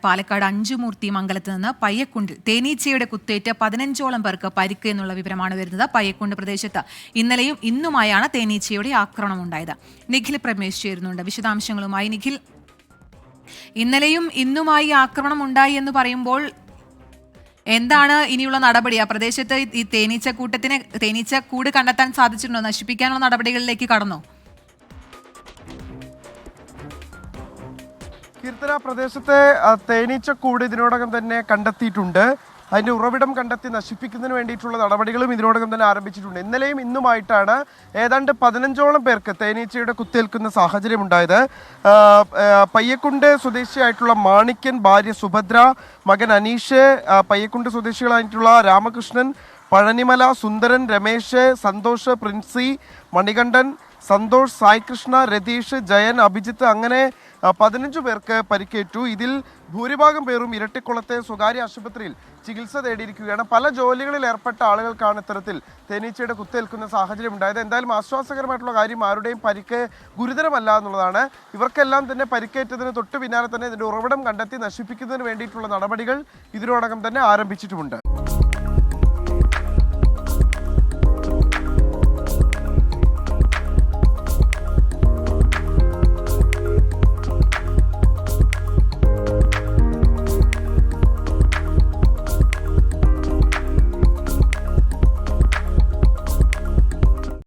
പാലക്കാട് അഞ്ചുമൂർത്തി മംഗലത്ത് നിന്ന് പയ്യക്കുണ്ടിൽ തേനീച്ചയുടെ കുത്തേറ്റ് 15ഓളം പേർക്ക് പരിക്ക് എന്നുള്ള വിവരമാണ് വരുന്നത്. പയ്യക്കുണ്ട് പ്രദേശത്ത് ഇന്നലെയും ഇന്നുമായാണ് തേനീച്ചയുടെ ആക്രമണം ഉണ്ടായത്. നിഖിൽ പ്രമേശ് ചേരുന്നുണ്ട് വിശദാംശങ്ങളുമായി. നിഖിൽ, ഇന്നലെയും ഇന്നുമായി ആക്രമണം ഉണ്ടായി എന്ന് പറയുമ്പോൾ എന്താണ് ഇനിയുള്ള നടപടി? ആ പ്രദേശത്ത് ഈ തേനീച്ചക്കൂട് കണ്ടെത്താൻ സാധിച്ചിട്ടുണ്ടോ? നശിപ്പിക്കാനുള്ള നടപടികളിലേക്ക് കടന്നോ? കീർത്തന, പ്രദേശത്തെ തേനീച്ചക്കൂട് ഇതിനോടകം തന്നെ കണ്ടെത്തിയിട്ടുണ്ട്. അതിൻ്റെ ഉറവിടം കണ്ടെത്തി നശിപ്പിക്കുന്നതിന് വേണ്ടിയിട്ടുള്ള നടപടികളും ഇതിനോടകം തന്നെ ആരംഭിച്ചിട്ടുണ്ട്. ഇന്നലെയും ഇന്നുമായിട്ടാണ് ഏതാണ്ട് 15ഓളം പേർക്ക് തേനീച്ചയുടെ കുത്തേൽക്കുന്ന സാഹചര്യം ഉണ്ടായത്. പയ്യക്കുണ്ട് സ്വദേശിയായിട്ടുള്ള മാണിക്യൻ, ഭാര്യ സുഭദ്ര, മകൻ അനീഷ്, പയ്യക്കുണ്ട് സ്വദേശികളായിട്ടുള്ള രാമകൃഷ്ണൻ, പഴനിമല, സുന്ദരൻ, രമേശ്, സന്തോഷ്, പ്രിൻസി, മണികണ്ഠൻ, സന്തോഷ്, സായികൃഷ്ണ, രതീഷ്, ജയൻ, അഭിജിത്ത് അങ്ങനെ 15 പേർക്ക് പരിക്കേറ്റു. ഇതിൽ ഭൂരിഭാഗം പേരും ഇരട്ടിക്കുളത്തെ സ്വകാര്യ ആശുപത്രിയിൽ ചികിത്സ തേടിയിരിക്കുകയാണ്. പല ജോലികളിൽ ഏർപ്പെട്ട ആളുകൾക്കാണ് ഇത്തരത്തിൽ തേനീച്ചയുടെ കുത്തേൽക്കുന്ന സാഹചര്യം ഉണ്ടായത്. എന്തായാലും ആശ്വാസകരമായിട്ടുള്ള കാര്യം, ആരുടെയും പരിക്ക് ഗുരുതരമല്ല എന്നുള്ളതാണ്. ഇവർക്കെല്ലാം തന്നെ പരിക്കേറ്റതിന് തൊട്ടു പിന്നാലെ തന്നെ ഇതിൻ്റെ ഉറവിടം കണ്ടെത്തി നശിപ്പിക്കുന്നതിന് വേണ്ടിയിട്ടുള്ള നടപടികൾ ഇതിനോടകം തന്നെ ആരംഭിച്ചിട്ടുമുണ്ട്.